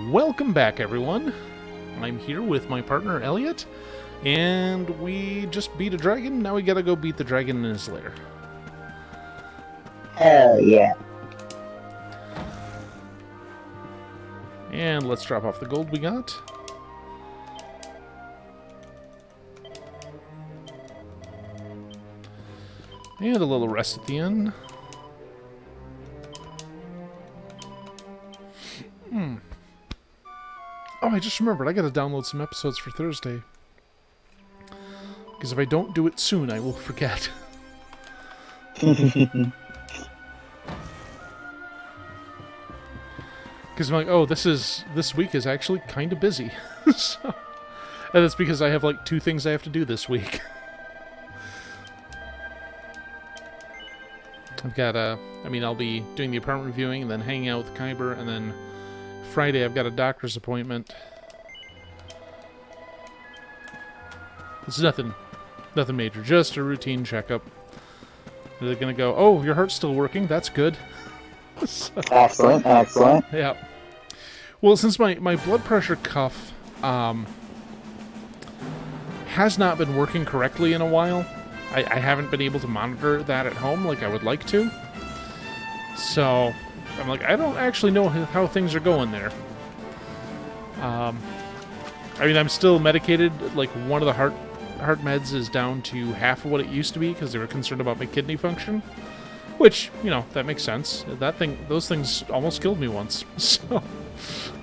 Welcome back, everyone. I'm here with my partner, Elliot, and we just beat a dragon. Now we gotta go beat the dragon in his lair. Hell yeah. And let's drop off the gold we got. And a little rest at the end. Oh, I just remembered. I gotta download some episodes for Thursday. Because if I don't do it soon, I will forget. Because I'm like, oh, this week is actually kind of busy. And that's because I have like 2 things I have to do this week. I've got I'll be doing the apartment reviewing and then hanging out with Kyber, and then Friday I've got a doctor's appointment. It's nothing major, just a routine checkup. They're gonna go, oh, your heart's still working, that's good. So, Excellent. yeah. Well, since my blood pressure cuff has not been working correctly in a while, I haven't been able to monitor that at home like I would like to. So I'm like, I don't actually know how things are going there. I'm still medicated. Like, one of the heart meds is down to half of what it used to be because they were concerned about my kidney function. Which, that makes sense. Those things almost killed me once. So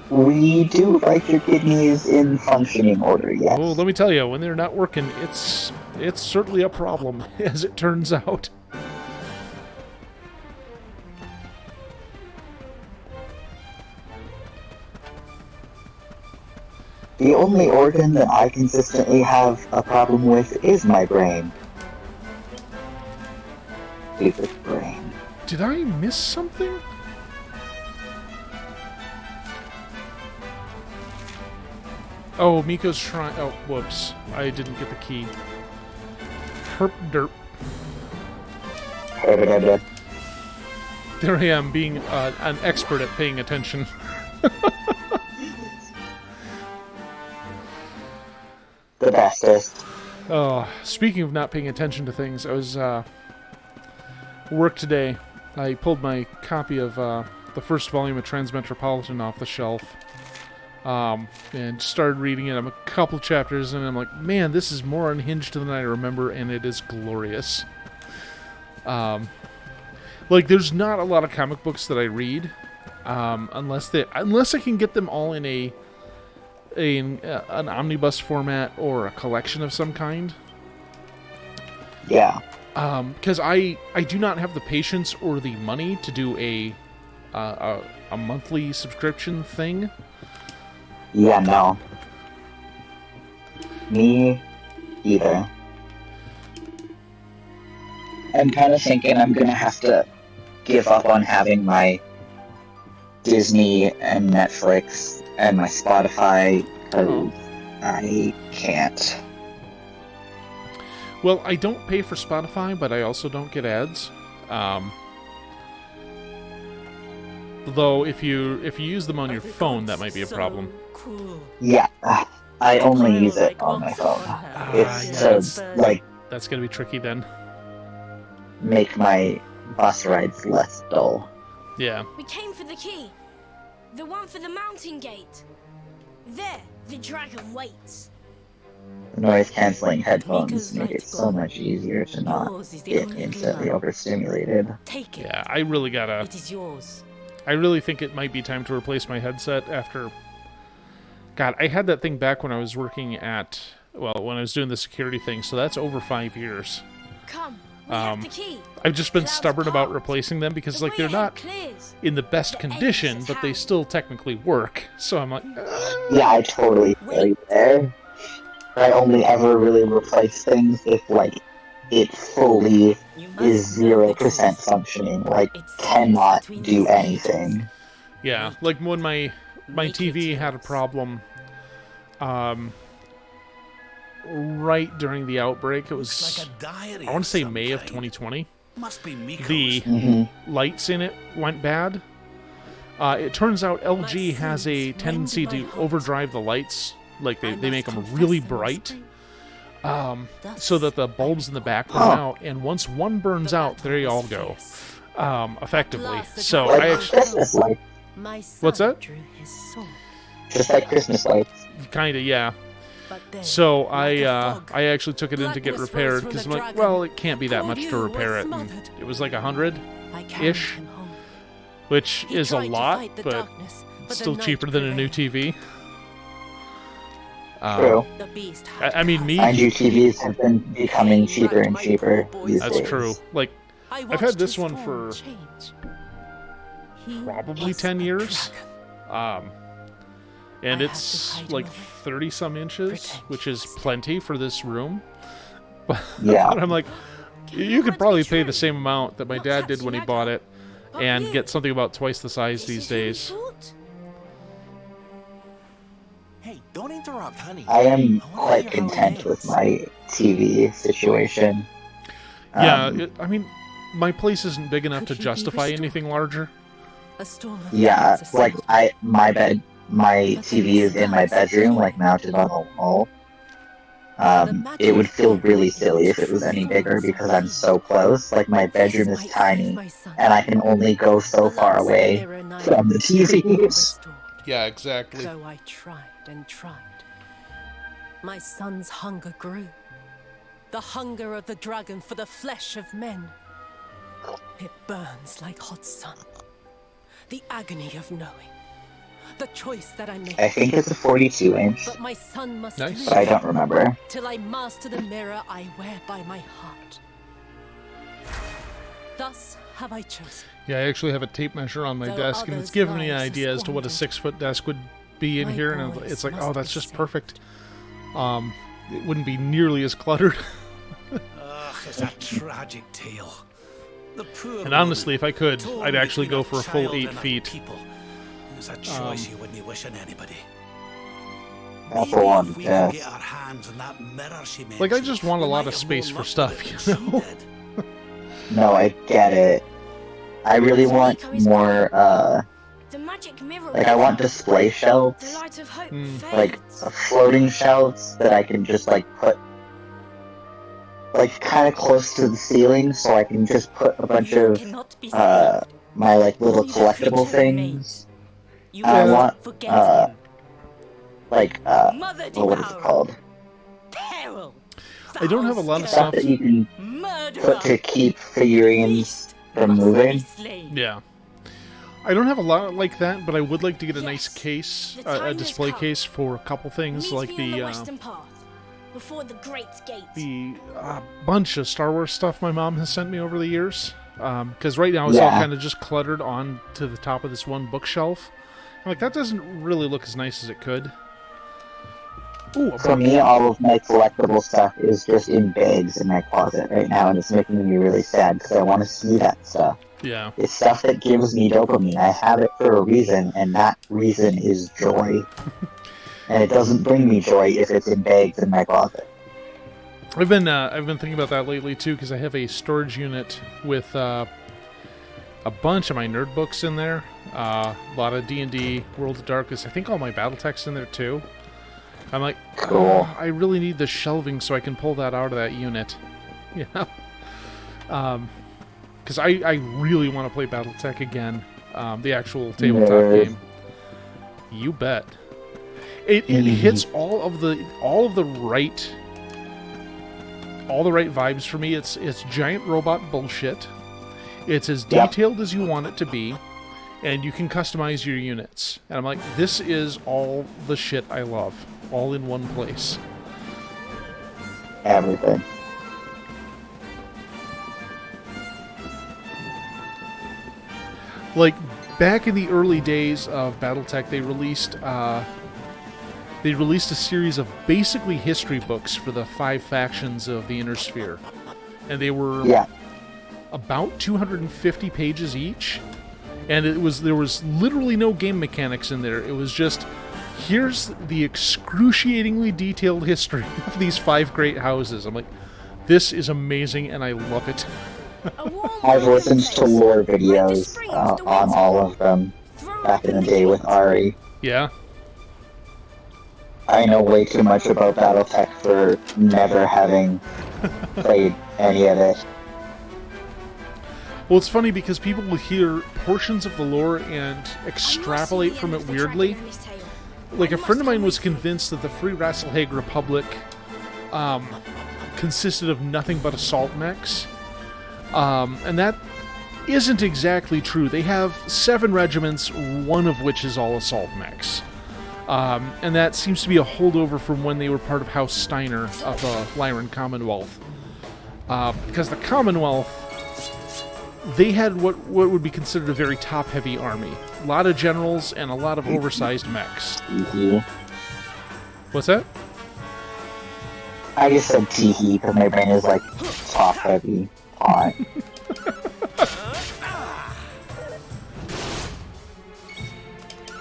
We do like your kidneys in functioning order, yes. well, let me tell you, when they're not working, it's certainly a problem, as it turns out. The only organ that I consistently have a problem with is my brain. Stupid brain. Did I miss something? Oh, Miko's shrine. Oh, whoops. I didn't get the key. Herp derp. There I am, being an expert at paying attention. The bestest. Oh, speaking of not paying attention to things, I was work today. I pulled my copy of the first volume of Transmetropolitan off the shelf, and started reading it. I'm a couple chapters, and I'm like, man, this is more unhinged than I remember, and it is glorious. There's not a lot of comic books that I read, unless I can get them all in an omnibus format or a collection of some kind. Yeah. Because I do not have the patience or the money to do a monthly subscription thing. Yeah, no. Me either. I'm kind of thinking I'm gonna have to give up on having my Disney and Netflix and my Spotify, because I can't. Well, I don't pay for Spotify, but I also don't get ads. Though if you use them on your phone, that might be a problem. Yeah, I only use it on my phone. That's gonna be tricky then. Make my bus rides less dull. Yeah. We came for the key. The one for the mountain gate. There, the dragon waits. Noise-canceling headphones make it so much easier to not get instantly overstimulated. Take it. Yeah, I really gotta... It is yours. I really think it might be time to replace my headset after... God, I had that thing back when I was working at... Well, when I was doing the security thing, so that's over 5 years. Come, we have the key. I've just been Clouds stubborn about part. replacing them because, The they're way not ahead clears. in the best condition, but they still technically work. So I'm like... Yeah, I totally feel you there. I only ever really replace things if, it fully is 0% functioning, cannot do anything. Yeah, like when my TV had a problem right during the outbreak. It was, I want to say May of 2020. The lights in it went bad. It turns out LG has a tendency to overdrive the lights. Like, they make them really bright. So that the bulbs in the back burn out. And once one burns out, there you all go. Effectively. So Like I actually... Christmas lights. What's that? Just like Christmas lights. Kinda, yeah. So I actually took it in to get repaired because I'm like, well, it can't be that much to repair it. And it was like 100-ish, which is a lot, but still cheaper than a new TV. True. I mean, me. Mind you, TVs have been becoming cheaper and cheaper these That's days. true. Like, I've had this one for probably 10 years. And it's like 30-some inches, which is plenty for this room. But Yeah. I'm like, you could probably pay the same amount that my dad did when he bought it and get something about twice the size these days. Hey, don't interrupt, honey. I am quite content with my TV situation. Yeah, I mean, my place isn't big enough to justify anything larger. Yeah, like my TV is in my bedroom, like mounted on the wall. It would feel really silly if it was any bigger because I'm so close. Like, my bedroom is tiny, and I can only go so far away from the TVs. Yeah, exactly. So I tried and tried. My son's hunger grew. The hunger of the dragon for the flesh of men. It burns like hot sun. The agony of knowing. The choice that I make. I think it's a 42-inch, But my son must Nice. but I don't remember. till I master the mirror I wear by my heart. Thus have I chosen. Yeah, I actually have a tape measure on my Though desk, and it's others' giving me an lives idea as to what a squandered. 6-foot desk would be in My here, and boys it's like, must oh, that's be just saved. perfect. It wouldn't be nearly as cluttered. Ugh, it's a tragic tale. The poor And honestly, if woman, I could, torn I'd actually between go for a full child 8 and her feet. people. It was a choice you wouldn't wish on anybody. That's Maybe a lot if of we could jazz. get our hands on that mirror she mentioned, Like, I just want a we lot might of have space more for luck with stuff, it you than she know? did. No, I get it. I really want more, The magic mirror. like, I want display The shelves, light of hope like fades. floating shelves that I can just, like, put, like, kind of close to the ceiling so I can just put a bunch of, my, like, little collectible things. I want, like, Mother what is it called? Peril. I don't have a lot of Stuff stuff. that you can put to keep figurines from moving. Yeah. I don't have a lot like that, but I would like to get a nice case, a display case for a couple things, like the Western path, before the great gate. bunch of Star Wars stuff my mom has sent me over the years. Because right now it's all Yeah. kind of just cluttered on to the top of this one bookshelf. I'm like, that doesn't really look as nice as it could. Ooh, a For book. me, all of my collectible stuff is just in bags in my closet right now, and it's making me really sad because I want to see that stuff. Yeah. It's stuff that gives me dopamine. I have it for a reason, and that reason is joy. And it doesn't bring me joy if it's in bags in my closet. I've been thinking about that lately too, because I have a storage unit with a bunch of my nerd books in there, a lot of D&D, World of Darkness. I think all my BattleTech's in there too. I'm like, Cool. I really need the shelving so I can pull that out of that unit, you know. Because I really want to play BattleTech again, the actual tabletop Nerd. game. You bet. It hits all of the right vibes for me. It's giant robot bullshit. It's as Yep. detailed as you want it to be, and you can customize your units. And I'm like, this is all the shit I love, all in one place. Everything. Like, back in the early days of BattleTech, they released a series of basically history books for the 5 factions of the Inner Sphere, and they were Yeah. about 250 pages each, and there was literally no game mechanics in there. It was just, here's the excruciatingly detailed history of these 5 great houses. I'm like, this is amazing, and I love it. I've listened to lore videos on all of them. back in the day with Ari. Yeah. I know way too much about BattleTech for never having played any of it. Well, it's funny because people will hear portions of the lore and extrapolate from it weirdly. Like, a friend of mine was convinced that the Free Rasselhague Republic consisted of nothing but assault mechs. And that isn't exactly true. They have 7 regiments, one of which is all assault mechs. And that seems to be a holdover from when they were part of House Steiner of the Lyran Commonwealth. Because the Commonwealth, they had what would be considered a very top-heavy army. A lot of generals and a lot of oversized mechs. Teehee. What's that? I just said teehee because my brain is like top heavy on.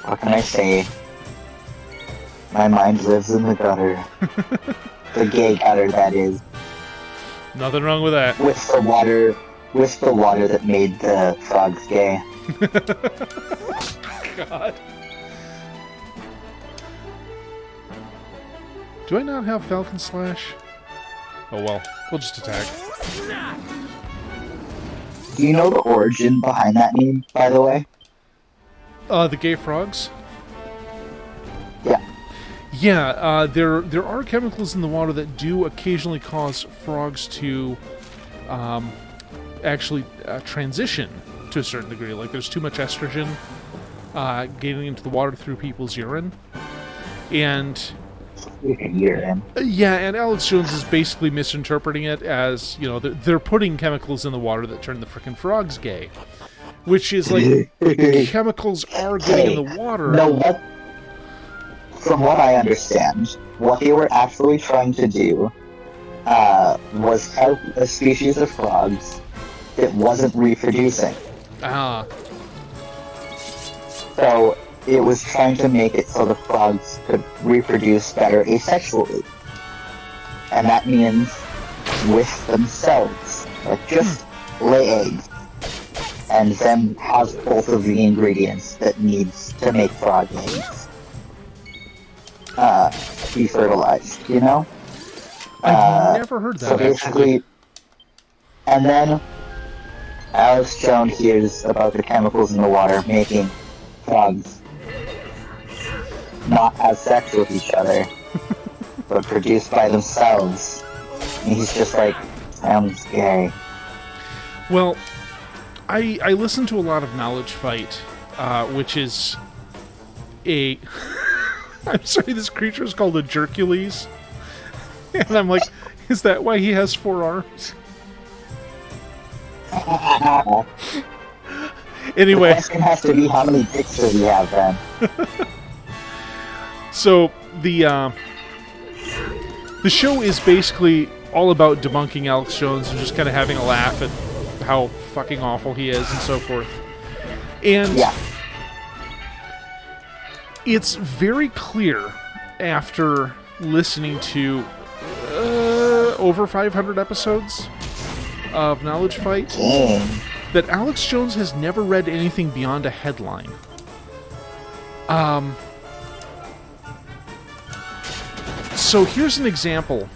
What can I say? My mind lives in the gutter. The gay gutter, that is. Nothing wrong with that. With the water that made the frogs gay. God. Do I not have Falcon Slash? Oh well, we'll just attack. Do you know the origin behind that meme, by the way? The gay frogs? Yeah. Yeah, there are chemicals in the water that do occasionally cause frogs to actually transition to a certain degree. Like, there's too much estrogen getting into the water through people's urine. And Urine. yeah, and Alex Jones is basically misinterpreting it as, you know, they're putting chemicals in the water that turn the frickin' frogs gay. Which is like, chemicals are getting in the water. No, what? From what I understand, what they were actually trying to do was help a species of frogs that wasn't reproducing. Ah, So it was trying to make it so the frogs could reproduce better asexually. And that means with themselves. Like, just lay eggs. And then have both of the ingredients that needs to make frog eggs be fertilized, you know? I've never heard that, So basically, and then Alex Jones hears about the chemicals in the water making frogs not have sex with each other, but produce by themselves. And he's just like, sounds gay. Well, I listen to a lot of Knowledge Fight, which is a... I'm sorry, this creature is called a Jercules. And I'm like, is that why he has 4 arms? Anyway. The question has to be, how many dicks does he have then? So, the show is basically all about debunking Alex Jones and just kind of having a laugh at how fucking awful he is and so forth. And Yeah. it's very clear after listening to over 500 episodes of Knowledge Fight Dang. that Alex Jones has never read anything beyond a headline. So here's an example.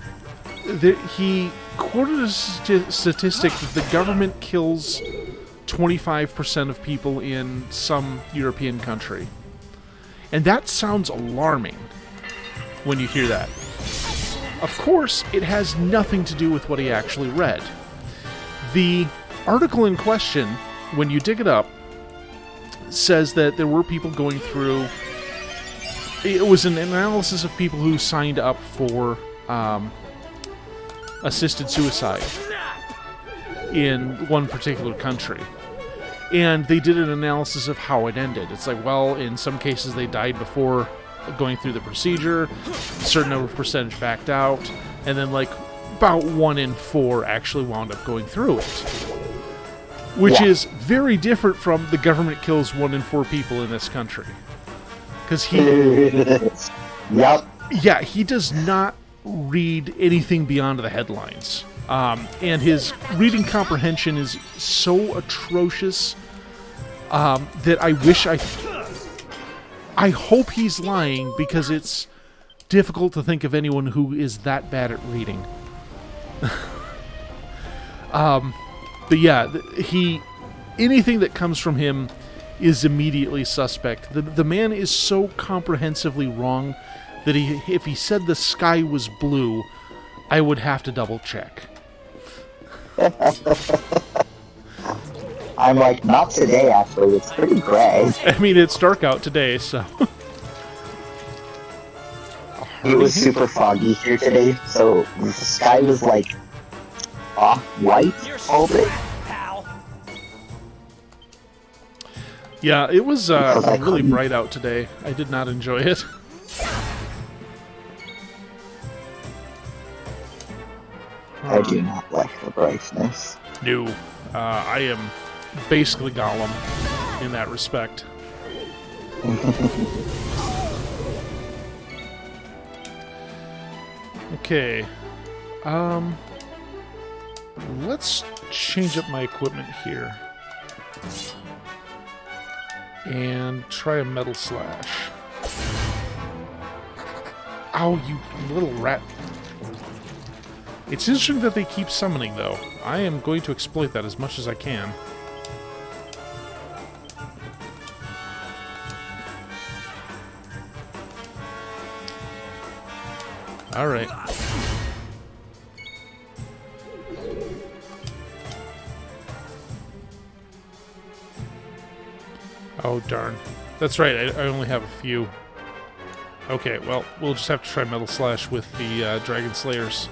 He quoted a statistic that the government kills 25% of people in some European country. And that sounds alarming when you hear that. Of course, it has nothing to do with what he actually read. The article in question, when you dig it up, says that there were people going through... It was an analysis of people who signed up for assisted suicide in one particular country. And they did an analysis of how it ended. It's like, well, in some cases they died before going through the procedure, a certain number of percentage backed out, and then like about 1 in 4 actually wound up going through it. Which is very different from the government kills 1 in 4 people in this country. Because he... Yep. Yeah, he does not read anything beyond the headlines. And his reading comprehension is so atrocious that I wish I I hope he's lying because it's difficult to think of anyone who is that bad at reading. But yeah, anything that comes from him is immediately suspect. The man is so comprehensively wrong that if he said the sky was blue, I would have to double check. I'm like, not today, actually. It's pretty gray. I mean, it's dark out today, so... It was super foggy here today, so the sky was like off-white all day. Yeah, it was really couldn't. bright out today. I did not enjoy it. I do not like the brightness. No, I am basically Gollum in that respect. Okay, let's change up my equipment here and try a metal slash. Ow, you little rat. It's interesting that they keep summoning, though. I am going to exploit that as much as I can. Alright. Oh, darn. That's right, I only have a few. Okay, well, we'll just have to try Metal Slash with the Dragon Slayers.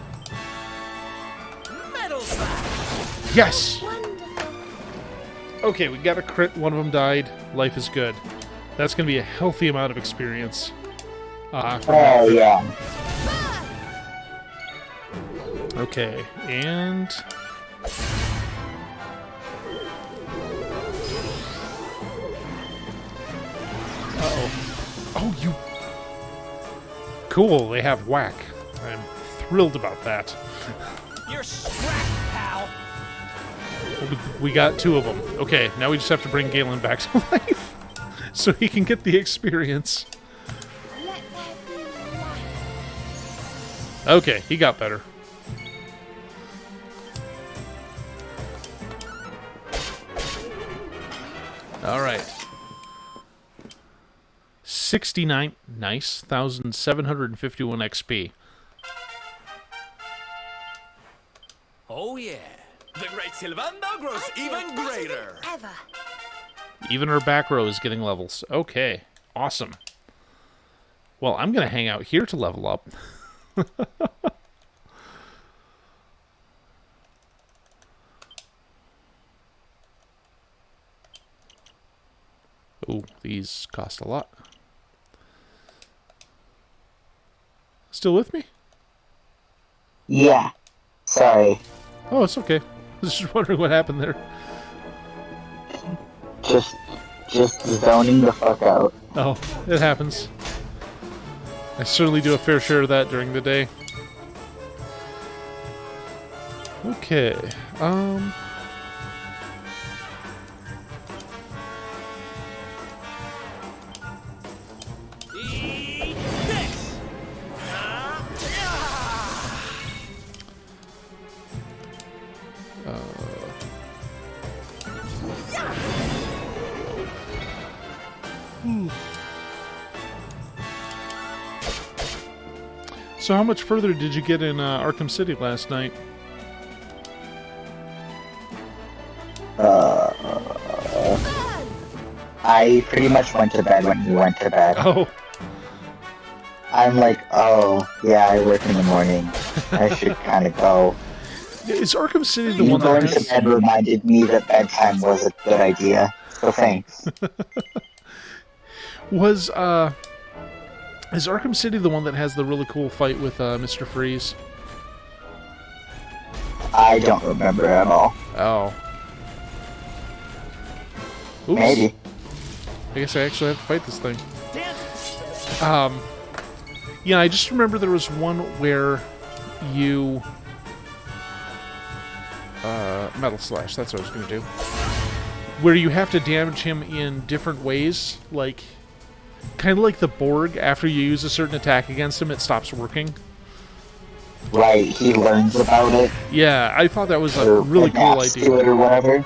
Metal Slash! Yes! Wonderful. Okay, we got a crit, one of them died. Life is good. That's going to be a healthy amount of experience. Oh, yeah. Okay, and... Uh-oh. Oh, you... Cool, they have whack. I'm thrilled about that. You're strapped, pal! We got two of them. Okay, now we just have to bring Galen back to life so he can get the experience. Let there be light. Okay, he got better. Alright. 69, nice, 1,751 XP. Oh yeah, the great Sylvando grows even greater. Ever. Even our back row is getting levels. Okay, awesome. Well, I'm going to hang out here to level up. Oh, these cost a lot. Still with me? Yeah. Sorry. Oh, it's okay. I was just wondering what happened there. Just zoning the fuck out. Oh, it happens. I certainly do a fair share of that during the day. Okay, Eat this! So how much further did you get in Arkham City last night? I pretty much went to bed when he went to bed. Oh, I'm like, oh, yeah, I work in the morning. I should kind of go. is Arkham City the You one that going to has... bed reminded me that bedtime was a good idea. So thanks. Was, is Arkham City the one that has the really cool fight with Mr. Freeze? I don't remember at all. Oh. Oops. Maybe. I guess I actually have to fight this thing. Yeah, I just remember there was one where you... Metal Slash, that's what I was going to do. Where you have to damage him in different ways, like... kind of like the Borg, after you use a certain attack against him, it stops working. Right, he learns about it. Yeah, I thought that was a really cool adapts to idea. it or whatever.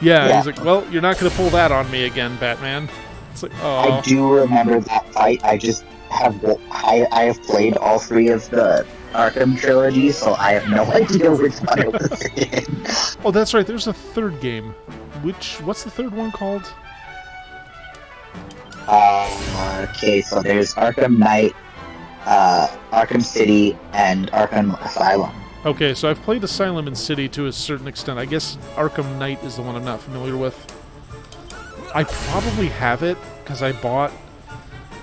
Yeah, he's like, well, you're not going to pull that on me again, Batman. It's like, oh. I do remember that fight. I just have I have played all 3 of the Arkham trilogy, so I have no idea which one it was in. Oh, that's right. There's a third game. What's the third one called? Okay, so there's Arkham Knight, Arkham City, and Arkham Asylum. Okay, so I've played Asylum and City to a certain extent. I guess Arkham Knight is the one I'm not familiar with. I probably have it, because I bought...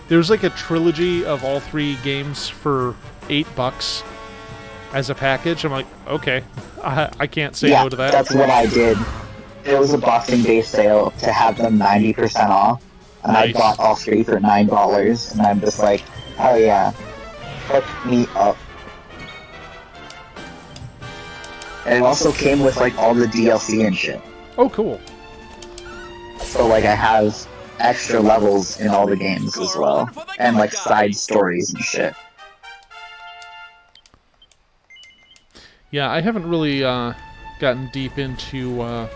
There's like a trilogy of all 3 games for $8 as a package. I'm like, okay, I can't say no to that. That's what I did. It was a Boxing Day sale to have them 90% off, and Nice. I bought all 3 for $9, and I'm just like, oh yeah, hook me up. And it also came with like all the DLC and shit. Oh, cool. So like I have extra levels in all the games as well, and like side stories and shit. Yeah, I haven't really gotten deep into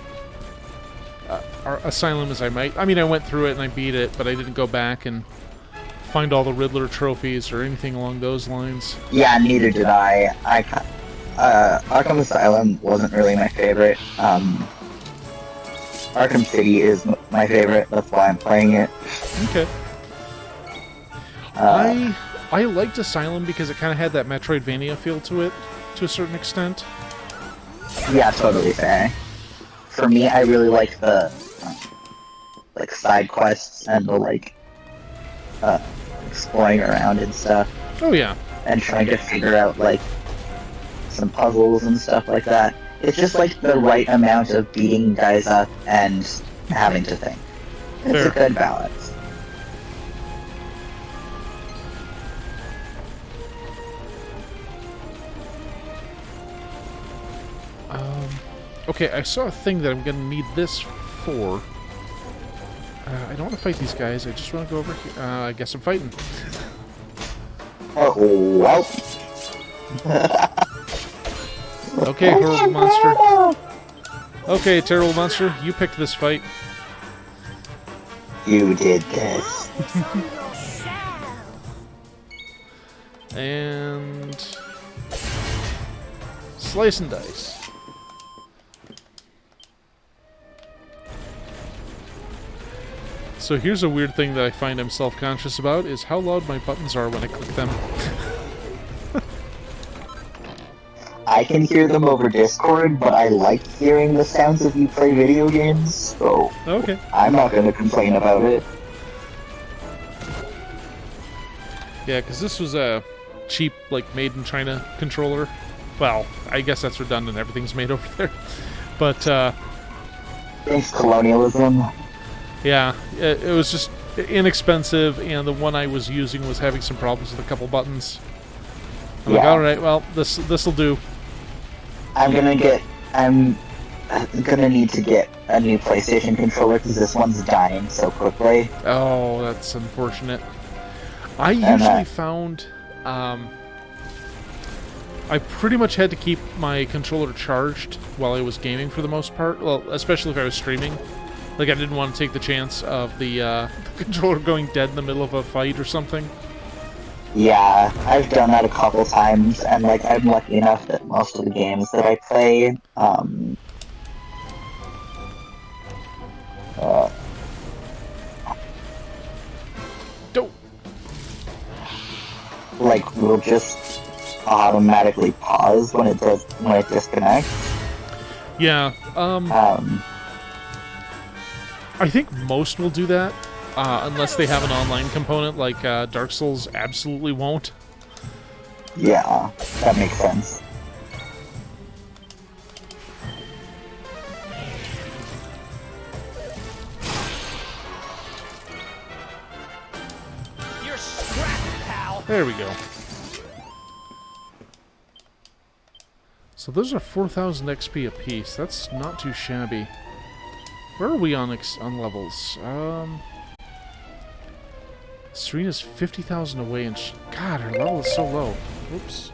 Asylum as I might. I mean, I went through it and I beat it, but I didn't go back and find all the Riddler trophies or anything along those lines. Yeah, neither did I. Arkham Asylum wasn't really my favorite. Arkham City is my favorite. That's why I'm playing it. Okay. I liked Asylum because it kind of had that Metroidvania feel to it, to a certain extent. Yeah, totally fair. For me, I really like the like side quests and the like exploring around and stuff, Oh yeah. and trying to figure out like some puzzles and stuff like that. It's just like the right amount of beating guys up and having to think. It's Fair. a good balance. Okay, I saw a thing that I'm gonna need this for. I don't want to fight these guys. I just want to go over here. I guess I'm fighting. Oh, well. Okay, horrible monster. Okay, terrible monster. You picked this fight. You did this. And slice and dice. So here's a weird thing that I find I'm self-conscious about, is how loud my buttons are when I click them. I can hear them over Discord, but I like hearing the sounds of you play video games, so Okay. I'm not going to complain about it. Yeah, because this was a cheap, like, made-in-China controller. Well, I guess that's redundant. Everything's made over there. But, Thanks, colonialism. yeah, it was just inexpensive, and the one I was using was having some problems with a couple buttons. I'm like, Yeah. alright, well, this'll do. I'm gonna need to get a new PlayStation controller because this one's dying so quickly. Oh, that's unfortunate. I And, usually found, I pretty much had to keep my controller charged while I was gaming for the most part. Well, especially if I was streaming. Like, I didn't want to take the chance of the controller going dead in the middle of a fight or something. Yeah, I've done that a couple times, and like I'm lucky enough that most of the games that I play, Don't. like will just automatically pause when it disconnects. Yeah, Um, I think most will do that, unless they have an online component, like Dark Souls absolutely won't. yeah, that makes sense. You're scrapped, pal. There we go. So those are 4,000 XP apiece. That's not too shabby. Where are we on levels? Serena's 50,000 away, and God, her level is so low. Oops.